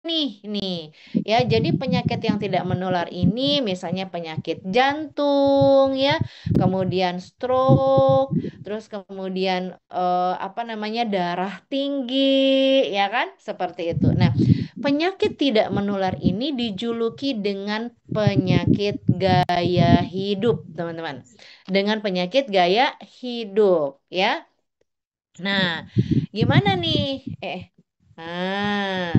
nih ya. Jadi penyakit yang tidak menular ini misalnya penyakit jantung ya, kemudian stroke, terus kemudian apa namanya darah tinggi ya kan, seperti itu. Nah, penyakit tidak menular ini dijuluki dengan penyakit gaya hidup, teman-teman. Dengan penyakit gaya hidup ya. Nah, gimana nih?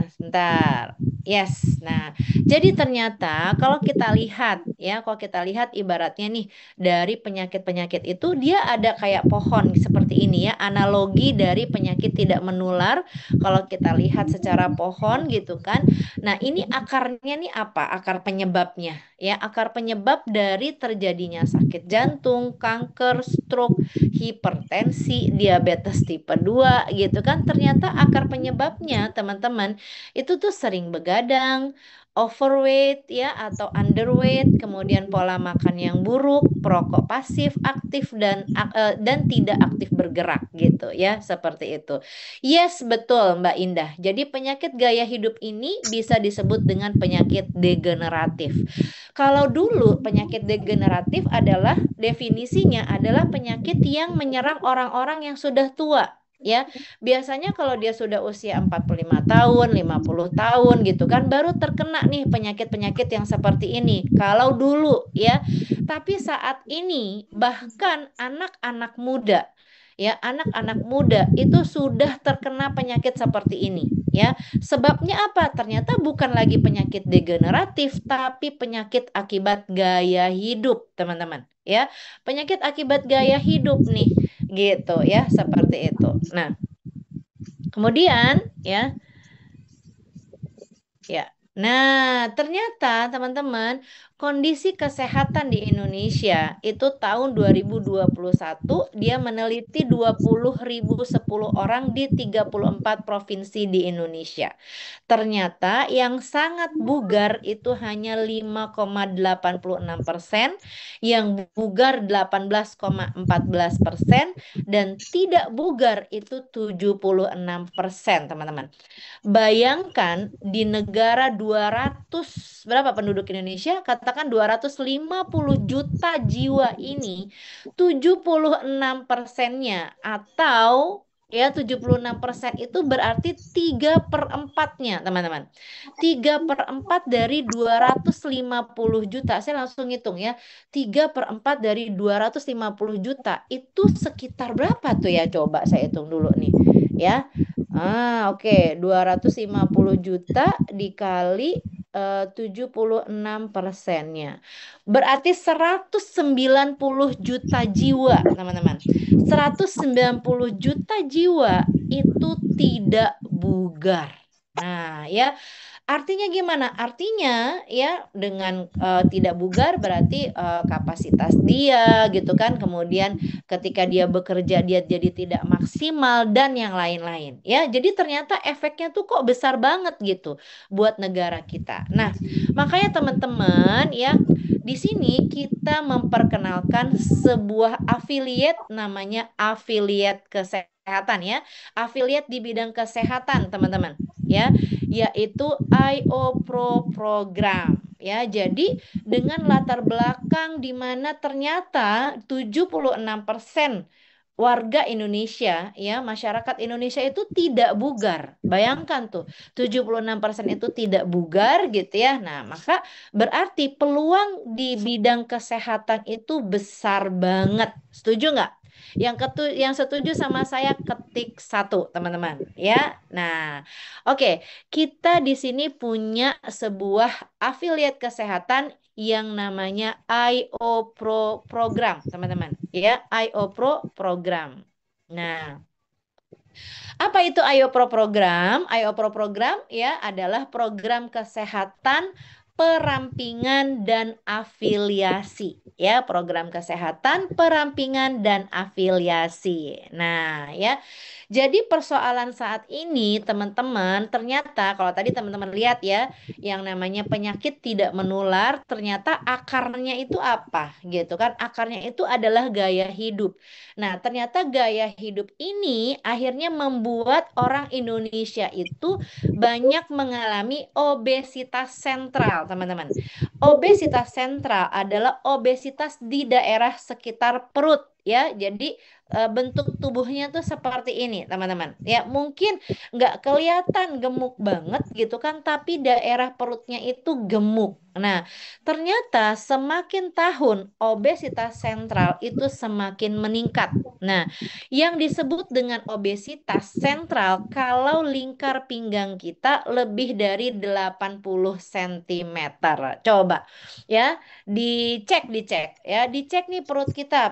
Sebentar. Yes. Nah, jadi ternyata kalau kita lihat ya, kalau kita lihat ibaratnya nih dari penyakit-penyakit itu dia ada kayak pohon seperti ini ya, analogi dari penyakit tidak menular. Kalau kita lihat secara pohon gitu kan. Nah, ini akarnya nih apa? Akar penyebabnya ya, akar penyebab dari terjadinya sakit jantung, kanker, stroke, hipertensi, diabetes tipe 2 gitu kan. Ternyata akar penyebabnya teman-teman itu tuh sering begadang, overweight ya atau underweight, kemudian pola makan yang buruk, perokok pasif, aktif dan tidak aktif bergerak gitu ya, seperti itu. Yes, betul Mbak Indah. Jadi penyakit gaya hidup ini bisa disebut dengan penyakit degeneratif. Kalau dulu penyakit degeneratif adalah definisinya adalah penyakit yang menyerang orang-orang yang sudah tua. Ya, biasanya kalau dia sudah usia 45 tahun, 50 tahun gitu kan baru terkena nih penyakit-penyakit yang seperti ini. Kalau dulu ya. Tapi saat ini bahkan anak-anak muda ya, anak-anak muda itu sudah terkena penyakit seperti ini ya. Sebabnya apa? Ternyata bukan lagi penyakit degeneratif, tapi penyakit akibat gaya hidup, teman-teman. Ya, penyakit akibat gaya hidup nih, gitu ya, seperti itu. Nah, kemudian ya, ya. Nah, ternyata teman-teman, kondisi kesehatan di Indonesia itu tahun 2021 dia meneliti 20.010 orang di 34 provinsi di Indonesia. Ternyata yang sangat bugar itu hanya 5,86%, yang bugar 18,14%, dan tidak bugar itu 76%, teman-teman. Bayangkan di negara 200 berapa penduduk Indonesia? Katakan 250 juta jiwa ini, 76%-nya atau ya 76% itu berarti 3/4-nya, teman-teman. 3/4 dari 250 juta. Saya langsung hitung ya. 3/4 dari 250 juta itu sekitar berapa tuh ya? Coba saya hitung dulu nih. Ya. Oke, 250 juta dikali 76%-nya. Berarti 190 juta jiwa, teman-teman. 190 juta jiwa itu tidak bugar. Nah, ya, artinya gimana? Artinya ya dengan tidak bugar berarti kapasitas dia gitu kan. Kemudian ketika dia bekerja dia jadi tidak maksimal dan yang lain-lain. Ya, jadi ternyata efeknya tuh kok besar banget gitu buat negara kita. Nah, makanya teman-teman ya di sini kita memperkenalkan sebuah affiliate namanya affiliate kesehatan ya. Affiliate di bidang kesehatan, teman-teman. Ya, yaitu IO Pro program. Ya, jadi dengan latar belakang di mana ternyata 76% warga Indonesia, ya, masyarakat Indonesia itu tidak bugar. Bayangkan tuh, 76% itu tidak bugar gitu ya. Nah, maka berarti peluang di bidang kesehatan itu besar banget. Setuju nggak? Yang setuju sama saya ketik satu, teman-teman. Ya, nah, oke, kita di sini punya sebuah afiliat kesehatan yang namanya IO Pro program, teman-teman. Ya, IO Pro program. Nah, apa itu IO Pro program? IO Pro program ya adalah program kesehatan perampingan dan afiliasi. Ya, program kesehatan, perampingan dan afiliasi. Nah, ya. Jadi persoalan saat ini teman-teman, ternyata kalau tadi teman-teman lihat ya, yang namanya penyakit tidak menular, ternyata akarnya itu apa gitu kan? Akarnya itu adalah gaya hidup. Nah, ternyata gaya hidup ini akhirnya membuat orang Indonesia itu banyak mengalami obesitas sentral, teman-teman. Obesitas sentral adalah obesitas di daerah sekitar perut ya. Jadi bentuk tubuhnya tuh seperti ini, teman-teman. Ya, mungkin nggak kelihatan gemuk banget gitu kan, tapi daerah perutnya itu gemuk. Nah, ternyata semakin tahun obesitas sentral itu semakin meningkat. Nah, yang disebut dengan obesitas sentral kalau lingkar pinggang kita lebih dari 80 cm. Coba ya, dicek ya, dicek nih perut kita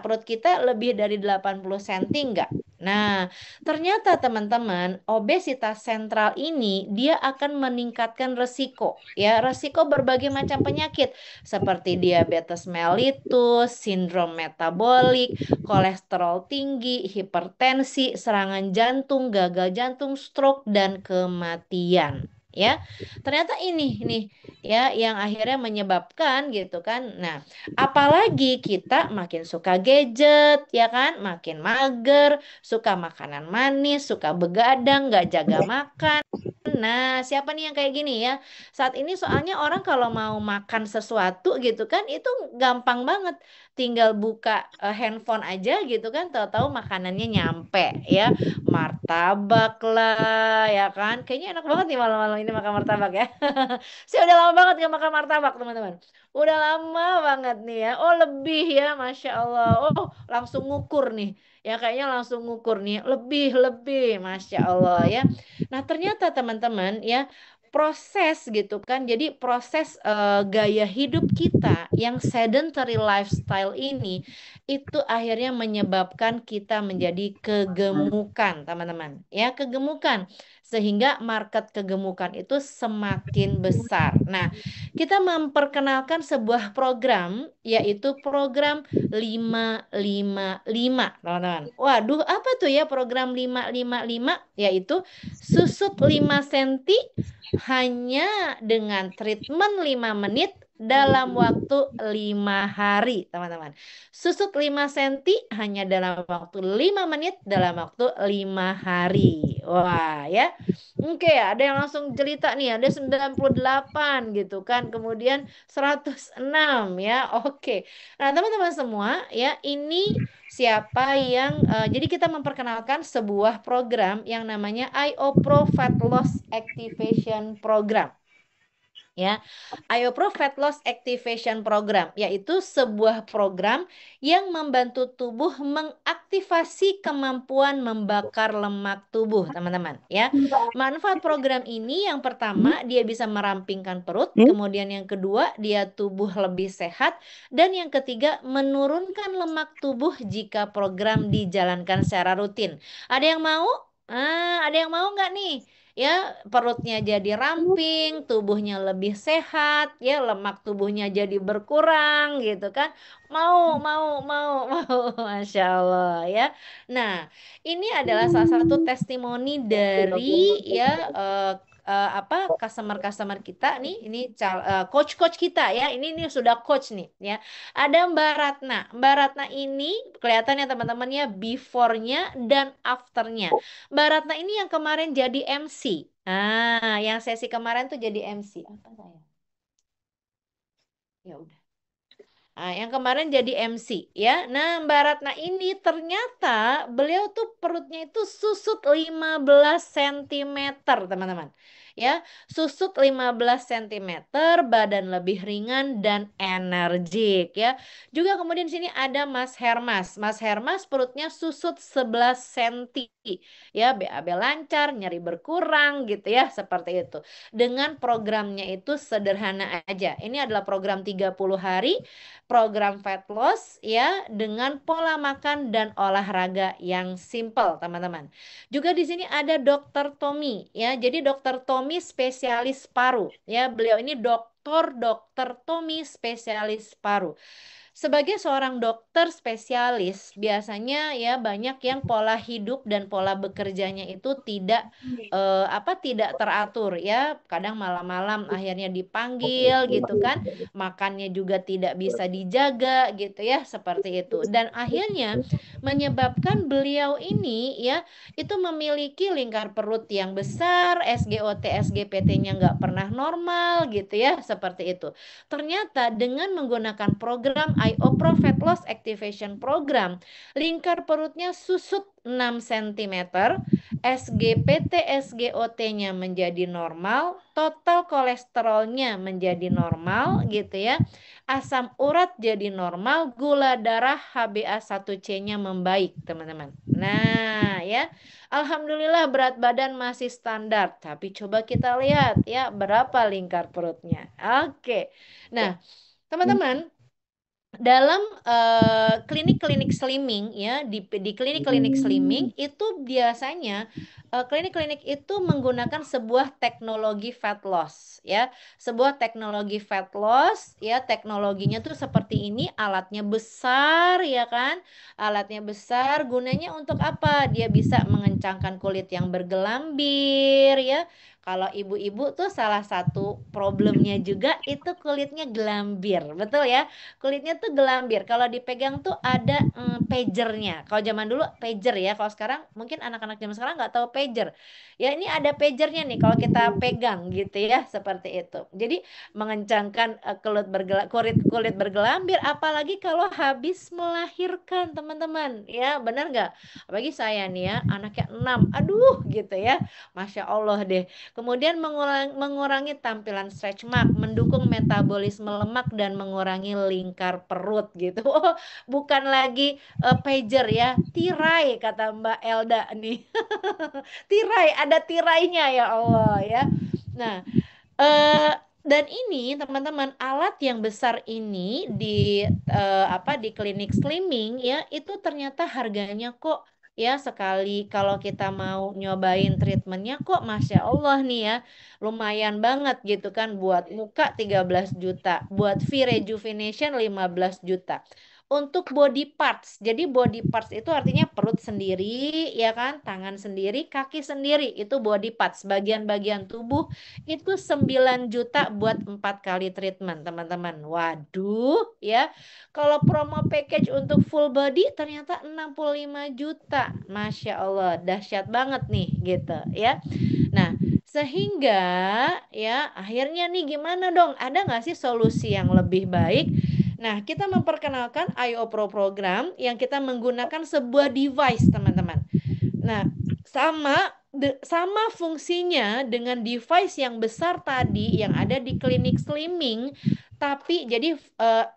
lebih dari 80 cm enggak? Nah, ternyata teman-teman, obesitas sentral ini dia akan meningkatkan resiko ya, resiko berbagai macam penyakit seperti diabetes mellitus, sindrom metabolik, kolesterol tinggi, hipertensi, serangan jantung, gagal jantung, stroke dan kematian. Ya, ternyata ini nih ya yang akhirnya menyebabkan gitu kan. Nah, apalagi kita makin suka gadget ya kan, makin mager, suka makanan manis, suka begadang, nggak jaga makan. Nah, siapa nih yang kayak gini ya? Saat ini soalnya orang kalau mau makan sesuatu gitu kan, itu gampang banget. Tinggal buka handphone aja gitu kan, tahu-tahu makanannya nyampe ya. Martabak lah, ya kan? Kayaknya enak banget nih malam-malam ini makan martabak ya. Saya udah lama banget gak makan martabak, teman-teman. Udah lama banget nih ya. Oh, lebih ya, Masya Allah. Oh, langsung ngukur nih. Ya, kayaknya langsung ngukur nih. Lebih, Masya Allah ya. Nah, ternyata teman-teman ya, proses gitu kan. Jadi proses gaya hidup kita yang sedentary lifestyle ini itu akhirnya menyebabkan kita menjadi kegemukan, teman-teman. Ya, kegemukan. Sehingga market kegemukan itu semakin besar. Nah, kita memperkenalkan sebuah program yaitu program 555, teman-teman. Waduh, apa tuh ya program 555? Yaitu susut 5 senti hanya dengan treatment 5 menit dalam waktu 5 hari, teman-teman. Susut 5 senti hanya dalam waktu 5 menit dalam waktu 5 hari. Wah, ya. Oke, ada yang langsung jelita nih, ada 98 gitu kan. Kemudian 106 ya. Oke. Nah, teman-teman semua ya, ini siapa yang jadi kita memperkenalkan sebuah program yang namanya IOPRO Fat Loss Activation Program. Ya, IOPRO Fat Loss Activation Program yaitu sebuah program yang membantu tubuh mengaktifasi kemampuan membakar lemak tubuh, teman-teman. Ya, manfaat program ini yang pertama dia bisa merampingkan perut, kemudian yang kedua dia tubuh lebih sehat, dan yang ketiga menurunkan lemak tubuh jika program dijalankan secara rutin. Ada yang mau? Ada yang mau nggak nih? Ya, perutnya jadi ramping, tubuhnya lebih sehat, ya lemak tubuhnya jadi berkurang gitu kan. Mau, Masya Allah ya. Nah, ini adalah salah satu testimoni dari ya apa customer-customer kita nih, ini coach-coach kita ya. Ini sudah coach nih ya. Ada Mbak Ratna. Mbak Ratna ini kelihatannya teman-teman ya before-nya dan after-nya. Mbak Ratna ini yang kemarin jadi MC. Yang sesi kemarin tuh jadi MC. Apa saya? Ya udah. Yang kemarin jadi MC ya. Nah, Mbak Ratna ini ternyata beliau tuh perutnya itu susut 15 cm, teman-teman. Ya, susut 15 cm, badan lebih ringan dan energik ya. Juga kemudian sini ada Mas Hermas. Mas Hermas perutnya susut 11 cm. Ya, BAB lancar, nyeri berkurang gitu ya, seperti itu. Dengan programnya itu sederhana aja. Ini adalah program 30 hari, program fat loss ya dengan pola makan dan olahraga yang simple, teman-teman. Juga di sini ada Dokter Tommy ya. Jadi Dokter Tommy spesialis paru ya. Beliau ini dokter Dr. Tommy, spesialis paru. Sebagai seorang dokter spesialis, biasanya ya banyak yang pola hidup dan pola bekerjanya itu tidak teratur ya. Kadang malam-malam akhirnya dipanggil gitu kan. Makannya juga tidak bisa dijaga gitu ya, seperti itu. Dan akhirnya menyebabkan beliau ini ya itu memiliki lingkar perut yang besar, SGOT, SGPT-nya nggak pernah normal gitu ya, seperti itu. Ternyata dengan menggunakan program IOPRO Fat Loss Activation Program, lingkar perutnya susut 6 cm, SGPT, SGOT-nya menjadi normal, total kolesterolnya menjadi normal gitu ya. Asam urat jadi normal, gula darah HbA1c-nya membaik, teman-teman. Nah, ya. Alhamdulillah berat badan masih standar, tapi coba kita lihat ya berapa lingkar perutnya. Oke. Nah, teman-teman, dalam klinik-klinik slimming ya di klinik-klinik slimming itu biasanya klinik-klinik itu menggunakan sebuah teknologi fat loss ya, sebuah teknologi fat loss ya. Teknologinya tuh seperti ini, alatnya besar ya kan, alatnya besar, gunanya untuk apa? Dia bisa mengencangkan kulit yang bergelambir ya. Kalau ibu-ibu tuh salah satu problemnya juga itu kulitnya gelambir, betul ya. Kulitnya tuh gelambir. Kalau dipegang tuh ada pagernya. Kalau zaman dulu pager ya. Kalau sekarang mungkin anak-anak zaman sekarang nggak tahu pager. Ya ini ada pagernya nih. Kalau kita pegang gitu ya, seperti itu. Jadi mengencangkan kulit bergelambir. Apalagi kalau habis melahirkan, teman-teman. Ya benar nggak? Apalagi saya nih ya, anaknya 6. Aduh gitu ya. Masya Allah deh. Kemudian mengurangi tampilan stretch mark, mendukung metabolisme lemak dan mengurangi lingkar perut gitu. Oh, bukan lagi pager ya, tirai kata Mbak Elda nih. Tirai, ada tirainya ya Allah ya. Nah, Eh, dan ini teman-teman alat yang besar ini di klinik slimming ya itu ternyata harganya kok ya sekali kalau kita mau nyobain treatmentnya kok Masya Allah nih ya lumayan banget gitu kan, buat muka 13 juta, buat V-rejuvenation 15 juta. Untuk body parts, jadi body parts itu artinya perut sendiri, ya kan, tangan sendiri, kaki sendiri, itu body parts, bagian-bagian tubuh itu 9 juta buat 4 kali treatment, teman-teman. Waduh, ya. Kalau promo package untuk full body ternyata 65 juta. Masya Allah, dahsyat banget nih, gitu, ya. Nah, sehingga ya akhirnya nih gimana dong? Ada nggak sih solusi yang lebih baik? Nah, kita memperkenalkan IO Pro program yang kita menggunakan sebuah device, teman-teman. Nah, sama fungsinya dengan device yang besar tadi yang ada di klinik slimming, tapi jadi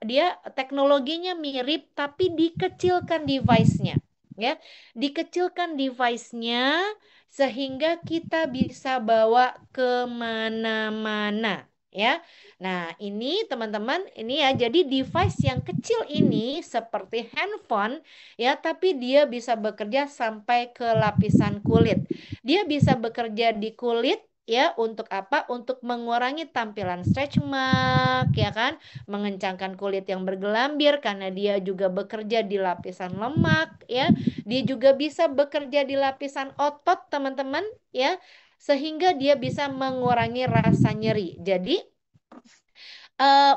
dia teknologinya mirip tapi dikecilkan device-nya, ya. Dikecilkan device-nya sehingga kita bisa bawa kemana-mana, ya. Nah, ini teman-teman, ini ya, jadi device yang kecil ini seperti handphone ya, tapi dia bisa bekerja sampai ke lapisan kulit. Dia bisa bekerja di kulit ya, untuk apa? Untuk mengurangi tampilan stretch mark ya kan, mengencangkan kulit yang bergelambir karena dia juga bekerja di lapisan lemak ya. Dia juga bisa bekerja di lapisan otot, teman-teman ya, sehingga dia bisa mengurangi rasa nyeri. Jadi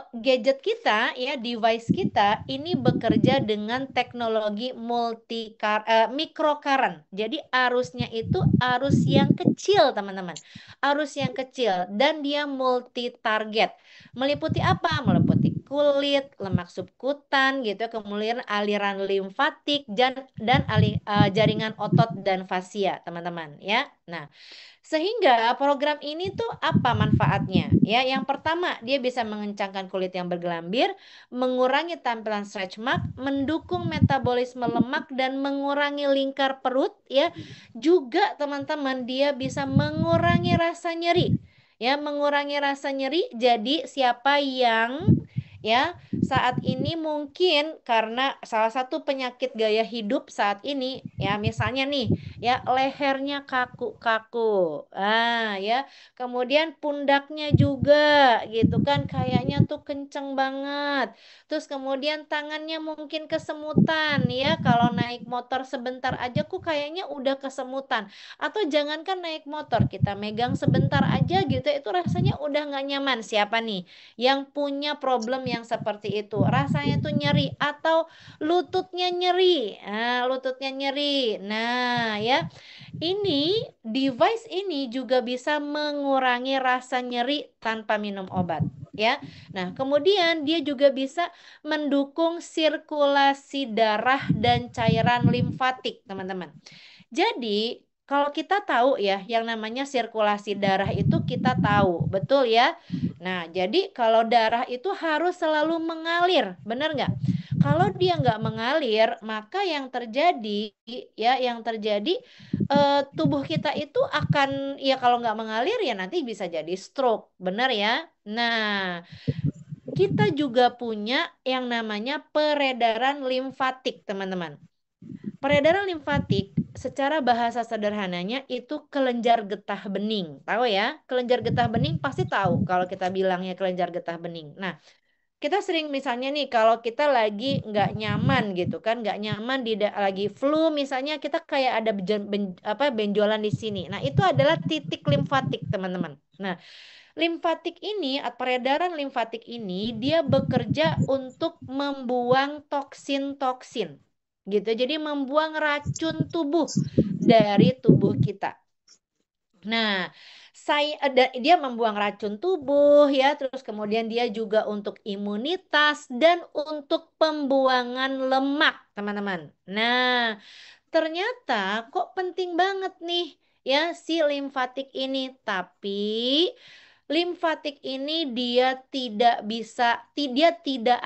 gadget kita ya, device kita ini bekerja dengan teknologi microcurrent. Jadi arusnya itu arus yang kecil, teman-teman. Arus yang kecil dan dia multi target. Meliputi apa? Meliputi kulit, lemak subkutan gitu, kemudian aliran limfatik dan jaringan otot dan fasia, teman-teman ya. Nah, sehingga program ini tuh apa manfaatnya? Ya, yang pertama, dia bisa mengencangkan kulit yang bergelambir, mengurangi tampilan stretch mark, mendukung metabolisme lemak dan mengurangi lingkar perut ya. Juga teman-teman, dia bisa mengurangi rasa nyeri. Ya, mengurangi rasa nyeri. Jadi siapa yang ya saat ini mungkin karena salah satu penyakit gaya hidup saat ini ya misalnya nih ya lehernya kaku-kaku. Ya. Kemudian pundaknya juga gitu kan kayaknya tuh kenceng banget. Terus kemudian tangannya mungkin kesemutan ya kalau naik motor sebentar aja kok kayaknya udah kesemutan. Atau jangankan naik motor kita megang sebentar aja gitu itu rasanya udah nggak nyaman. Siapa nih yang punya problem yang seperti itu? Rasanya tuh nyeri atau lututnya nyeri. Lututnya nyeri. Nah, ya. Ini device ini juga bisa mengurangi rasa nyeri tanpa minum obat, ya. Nah, kemudian dia juga bisa mendukung sirkulasi darah dan cairan limfatik, teman-teman. Jadi, kalau kita tahu ya, yang namanya sirkulasi darah itu kita tahu, betul ya. Nah, jadi kalau darah itu harus selalu mengalir, benar nggak? Kalau dia nggak mengalir, maka yang terjadi ya, yang terjadi tubuh kita itu akan ya kalau nggak mengalir ya nanti bisa jadi stroke, benar ya. Nah, kita juga punya yang namanya peredaran limfatik, teman-teman. Peredaran limfatik secara bahasa sederhananya itu kelenjar getah bening. Tahu ya? Kelenjar getah bening pasti tahu kalau kita bilangnya kelenjar getah bening. Nah, kita sering misalnya nih kalau kita lagi nggak nyaman gitu kan, nggak nyaman lagi flu misalnya kita kayak ada benjolan di sini. Nah, itu adalah titik limfatik, teman-teman. Nah, limfatik ini, peredaran limfatik ini dia bekerja untuk membuang toksin-toksin gitu. Jadi membuang racun tubuh dari tubuh kita. Nah, dia membuang racun tubuh ya, terus kemudian dia juga untuk imunitas dan untuk pembuangan lemak, teman-teman. Nah, ternyata kok penting banget nih ya si limfatik ini, tapi limfatik ini dia tidak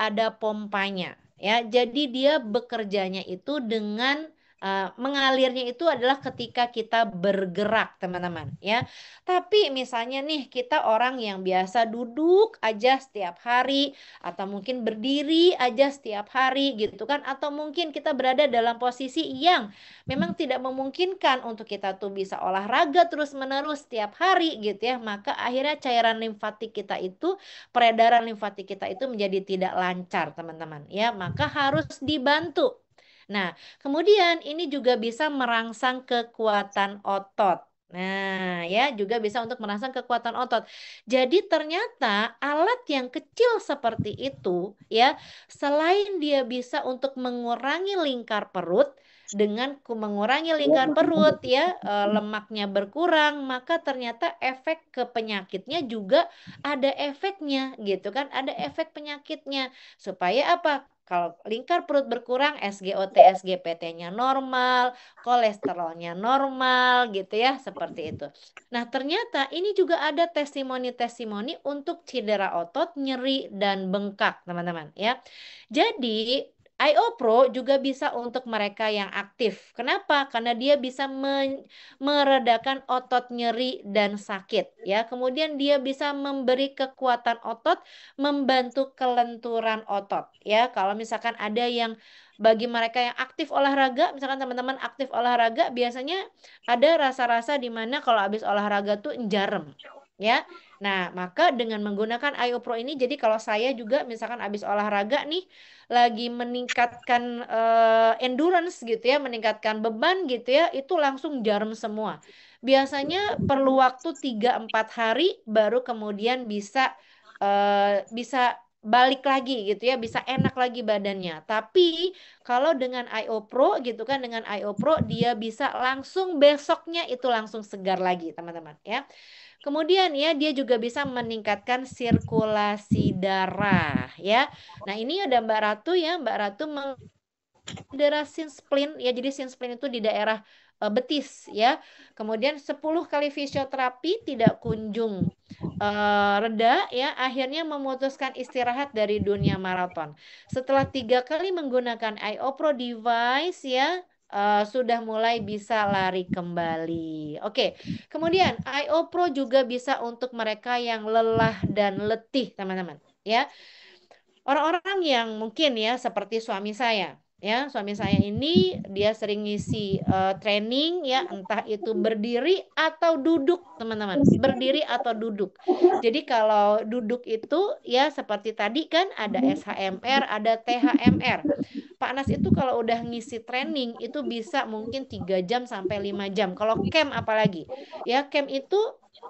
ada pompanya ya. Jadi dia bekerjanya itu dengan mengalirnya itu adalah ketika kita bergerak, teman-teman ya. Tapi misalnya nih kita orang yang biasa duduk aja setiap hari atau mungkin berdiri aja setiap hari gitu kan atau mungkin kita berada dalam posisi yang memang tidak memungkinkan untuk kita tuh bisa olahraga terus-menerus setiap hari gitu ya, maka akhirnya cairan limfatik kita itu, peredaran limfatik kita itu menjadi tidak lancar, teman-teman. Ya, maka harus dibantu. Nah, kemudian ini juga bisa merangsang kekuatan otot. Nah, ya juga bisa untuk merangsang kekuatan otot. Jadi ternyata alat yang kecil seperti itu, ya, selain dia bisa untuk mengurangi lingkar perut, dengan mengurangi lingkar perut ya lemaknya berkurang maka ternyata efek ke penyakitnya juga ada efeknya gitu kan ada efek penyakitnya supaya apa kalau lingkar perut berkurang SGOT SGPT-nya normal kolesterolnya normal gitu ya seperti itu. Nah ternyata ini juga ada testimoni-testimoni untuk cedera otot nyeri dan bengkak teman-teman ya. Jadi IO Pro juga bisa untuk mereka yang aktif. Kenapa? Karena dia bisa meredakan otot nyeri dan sakit ya. Kemudian dia bisa memberi kekuatan otot, membantu kelenturan otot ya. Kalau misalkan ada yang bagi mereka yang aktif olahraga, misalkan teman-teman aktif olahraga biasanya ada rasa-rasa di mana kalau habis olahraga tuh jarem ya. Nah, maka dengan menggunakan IO Pro ini jadi kalau saya juga misalkan habis olahraga nih lagi meningkatkan endurance gitu ya, meningkatkan beban gitu ya, itu langsung jarum semua. Biasanya perlu waktu 3-4 hari baru kemudian bisa balik lagi gitu ya, bisa enak lagi badannya. Tapi kalau dengan IO Pro gitu kan, dengan IO Pro dia bisa langsung besoknya itu langsung segar lagi, teman-teman ya. Kemudian ya dia juga bisa meningkatkan sirkulasi darah ya. Nah, ini ada Mbak Ratu ya. Mbak Ratu daerah sin spleen ya. Jadi sin spleen itu di daerah betis ya. Kemudian 10 kali fisioterapi tidak kunjung reda ya. Akhirnya memutuskan istirahat dari dunia maraton. Setelah 3 kali menggunakan iOPRO device ya. Sudah mulai bisa lari kembali. Oke, kemudian iOPRO juga bisa untuk mereka yang lelah dan letih, teman-teman. Ya, Orang-orang yang mungkin ya seperti suami saya, ya suami saya ini dia sering ngisi training ya, entah itu berdiri atau duduk, teman-teman, berdiri atau duduk. Jadi kalau duduk itu ya seperti tadi kan ada SHMR, ada THMR. Pak Nas itu kalau udah ngisi training itu bisa mungkin 3 jam sampai 5 jam. Kalau camp apalagi, ya camp itu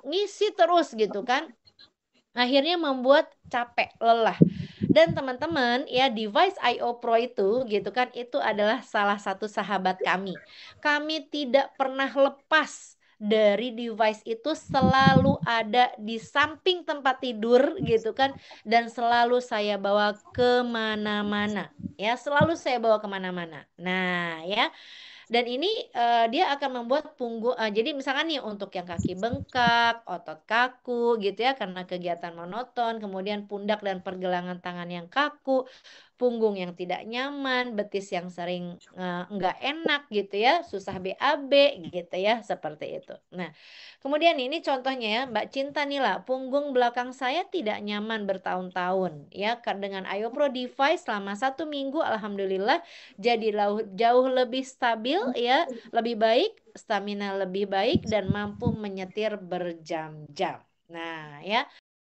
ngisi terus gitu kan, akhirnya membuat capek, lelah. Dan teman-teman, ya device IO Pro itu gitu kan, itu adalah salah satu sahabat kami. Kami tidak pernah lepas dari device itu, selalu ada di samping tempat tidur gitu kan, dan selalu saya bawa kemana-mana. Ya, selalu saya bawa kemana-mana. Nah, ya. Dan ini dia akan membuat punggung, jadi misalkan nih untuk yang kaki bengkak, otot kaku gitu ya karena kegiatan monoton, kemudian pundak dan pergelangan tangan yang kaku, punggung yang tidak nyaman, betis yang sering nggak enak gitu ya, susah BAB gitu ya, seperti itu. Nah, kemudian ini contohnya ya, Mbak Cinta nih lah, punggung belakang saya tidak nyaman bertahun-tahun ya, dengan Ayo Pro Device selama 1 minggu, alhamdulillah jadi jauh lebih stabil ya, lebih baik, stamina lebih baik dan mampu menyetir berjam-jam. Nah, ya.